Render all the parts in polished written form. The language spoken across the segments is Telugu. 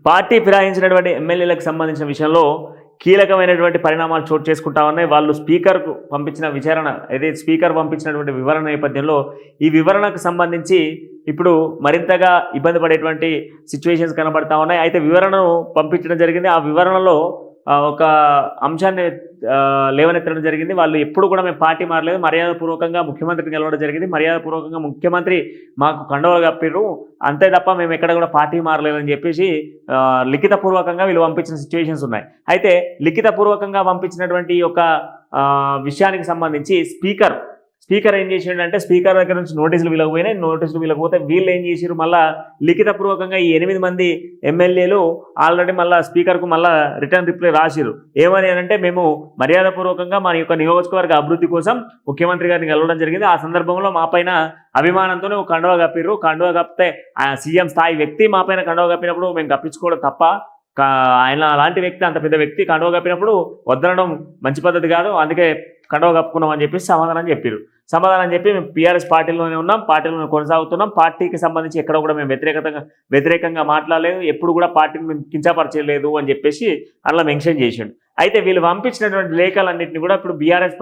పార్టీ ఫిరాయించినటువంటి ఎమ్మెల్యేలకు సంబంధించిన విషయంలో కీలకమైనటువంటి పరిణామాలు చోటు చేసుకుంటా ఉన్నాయి. వాళ్ళు స్పీకర్కు పంపించిన విచారణ ఏదైతే స్పీకర్ పంపించినటువంటి వివరణ నేపథ్యంలో ఈ వివరణకు సంబంధించి ఇప్పుడు మరింతగా ఇబ్బంది పడేటువంటి సిచ్యువేషన్స్ కనబడతా ఉన్నాయి. అయితే వివరణను పంపించడం జరిగింది. ఆ వివరణలో ఒక అంశాన్ని లేవనెత్తడం జరిగింది. వాళ్ళు ఎప్పుడు కూడా మేము పార్టీ మారలేదు, మర్యాదపూర్వకంగా ముఖ్యమంత్రిని గెలవడం జరిగింది, మర్యాదపూర్వకంగా ముఖ్యమంత్రి మాకు కండవలు కప్పిర్రు, అంతే తప్ప మేము ఎక్కడ కూడా పార్టీ మారలేదని చెప్పేసి లిఖితపూర్వకంగా వీళ్ళు పంపించిన సిచ్యువేషన్స్ ఉన్నాయి. అయితే లిఖితపూర్వకంగా పంపించినటువంటి ఒక విషయానికి సంబంధించి స్పీకర్ ఏం చేసిండంటే స్పీకర్ దగ్గర నుంచి నోటీసులు వీలకపోయినాయి. నోటీసులు వీలకపోతే వీళ్ళు ఏం చేసారు, మళ్ళీ లిఖితపూర్వకంగా ఈ 8 మంది ఎమ్మెల్యేలు ఆల్రెడీ మళ్ళీ స్పీకర్కు మళ్ళీ రిటర్న్ రిప్లై రాసిరు. ఏమని అంటే మేము మర్యాదపూర్వకంగా మన యొక్క నియోజకవర్గ అభివృద్ధి కోసం ముఖ్యమంత్రి గారిని కలవడం జరిగింది. ఆ సందర్భంలో మా పైన అభిమానంతోనే ఒక కండువా కప్పిర్రు. కండువా కప్పితే సీఎం స్థాయి వ్యక్తి మా పైన కండువా కప్పినప్పుడు మేము కప్పించుకోవడం తప్ప, ఆయన అలాంటి వ్యక్తి, అంత పెద్ద వ్యక్తి కండువా కప్పినప్పుడు వద్దనడం మంచి పద్ధతి కాదు, అందుకే కండువా కప్పుకున్నాం అని చెప్పేసి సమాధానం చెప్పి మేము పీఆర్ఎస్ పార్టీలోనే ఉన్నాం, పార్టీలోనే కొనసాగుతున్నాం, పార్టీకి సంబంధించి ఎక్కడ కూడా మేము వ్యతిరేకంగా మాట్లాడలేదు, ఎప్పుడు కూడా పార్టీని మేము కించపరచలేదు అని చెప్పేసి అలా మెన్షన్ చేసిండు. అయితే వీళ్ళు పంపించినటువంటి లేఖలన్నింటినీ కూడా ఇప్పుడు బీఆర్ఎస్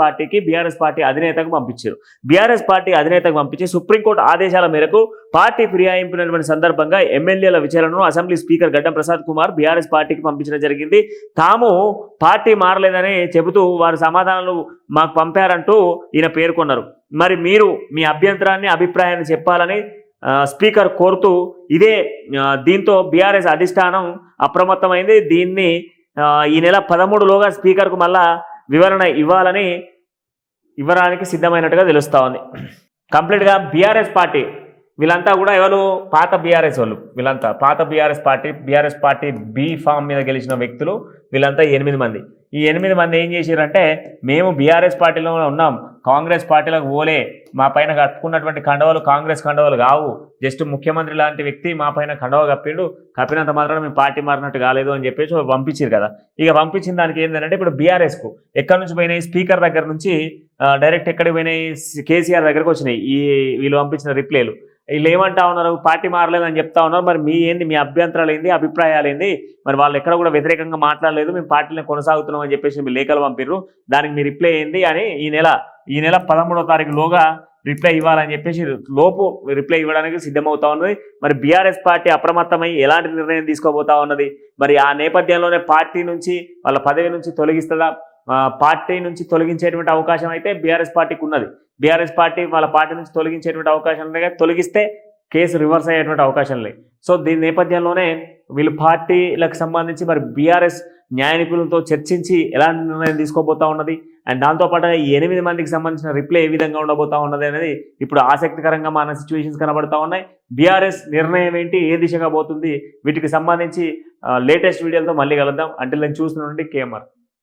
పార్టీ అధినేతకు పంపించారు. బీఆర్ఎస్ పార్టీ అధినేతకు పంపించి సుప్రీంకోర్టు ఆదేశాల మేరకు పార్టీ ఫిరాయింపినటువంటి సందర్భంగా ఎమ్మెల్యేల విచారణను అసెంబ్లీ స్పీకర్ గడ్డం ప్రసాద్ కుమార్ బీఆర్ఎస్ పార్టీకి పంపించడం జరిగింది. తాము పార్టీ మారలేదని చెబుతూ వారు సమాధానాలు మాకు పంపారంటూ ఈయన పేర్కొన్నారు. మరి మీరు మీ అభిప్రాయాన్ని చెప్పాలని స్పీకర్ కోరుతూ దీంతో బీఆర్ఎస్ అధిష్టానం అప్రమత్తమైంది. దీన్ని ఈ నెల 13లోగా స్పీకర్కు మళ్ళా వివరణ ఇవ్వడానికి సిద్ధమైనట్టుగా తెలుస్తూ ఉంది. కంప్లీట్గా బీఆర్ఎస్ పార్టీ వీళ్ళంతా కూడా ఎవరు పాత బీఆర్ఎస్ వాళ్ళు, వీళ్ళంతా పాత బీఆర్ఎస్ పార్టీ బీ ఫామ్ మీద గెలిచిన వ్యక్తులు వీళ్ళంతా 8 మంది. ఈ 8 మంది ఏం చేశారంటే మేము బీఆర్ఎస్ పార్టీలో ఉన్నాం, కాంగ్రెస్ పార్టీలకు పోలే, మా పైన కట్టుకున్నటువంటి కండవలు కాంగ్రెస్ కండవలు కావు, జస్ట్ ముఖ్యమంత్రి లాంటి వ్యక్తి మా పైన కండవ కప్పినంత మాత్రం మేము పార్టీ మారినట్టు కాలేదు అని చెప్పేసి పంపించారు కదా. ఇక పంపించిన దానికి ఏంటంటే ఇప్పుడు బీఆర్ఎస్కు ఎక్కడి నుంచి పోయినాయి, స్పీకర్ దగ్గర నుంచి డైరెక్ట్ ఎక్కడికి పోయినాయి, కేసీఆర్ దగ్గరకు వచ్చినాయి వీళ్ళు పంపించిన రిప్లైలు. వీళ్ళు ఏమంటా ఉన్నారు, పార్టీ మారలేదని చెప్తా ఉన్నారు. మరి మీ అభ్యంతరాలు ఏంది, అభిప్రాయాలు ఏంది, మరి వాళ్ళు ఎక్కడ కూడా వ్యతిరేకంగా మాట్లాడలేదు, మేము పార్టీని కొనసాగుతున్నాం అని చెప్పేసి మీ లేఖలు పంపిర్రు, దానికి మీ రిప్లై ఏంది అని ఈ నెల 13వ తారీఖులోగా రిప్లై ఇవ్వాలని చెప్పేసి రిప్లై ఇవ్వడానికి సిద్ధమవుతా ఉన్నది. మరి బీఆర్ఎస్ పార్టీ అప్రమత్తమై ఎలాంటి నిర్ణయం తీసుకోబోతా ఉన్నది, మరి ఆ నేపథ్యంలోనే పార్టీ నుంచి వాళ్ళ పదవి నుంచి తొలగిస్తుందా, పార్టీ నుంచి తొలగించేటువంటి అవకాశం అయితే బీఆర్ఎస్ పార్టీకి ఉన్నది. బీఆర్ఎస్ పార్టీ వాళ్ళ పార్టీ నుంచి తొలగించేటువంటి అవకాశం ఉన్నాయి, తొలగిస్తే కేసు రివర్స్ అయ్యేటువంటి అవకాశం లేదు. సో దీని నేపథ్యంలోనే వీళ్ళు పార్టీలకు సంబంధించి మరి బీఆర్ఎస్ న్యాయ నిపుణులతో చర్చించి ఎలాంటి నిర్ణయం తీసుకోబోతా ఉన్నది, అండ్ దాంతోపాటు ఈ 8 మందికి సంబంధించిన రిప్లై ఏ విధంగా ఉండబోతా ఉన్నది అనేది ఇప్పుడు ఆసక్తికరంగా మన సిచ్యువేషన్స్ కనబడతా ఉన్నాయి. బీఆర్ఎస్ నిర్ణయం ఏంటి, ఏ దిశగా పోతుంది, వీటికి సంబంధించి లేటెస్ట్ వీడియోలతో మళ్ళీ కలుద్దాం. అంటిల్ దెన్ చూస్తున్నటువంటి కేఎంఆర్.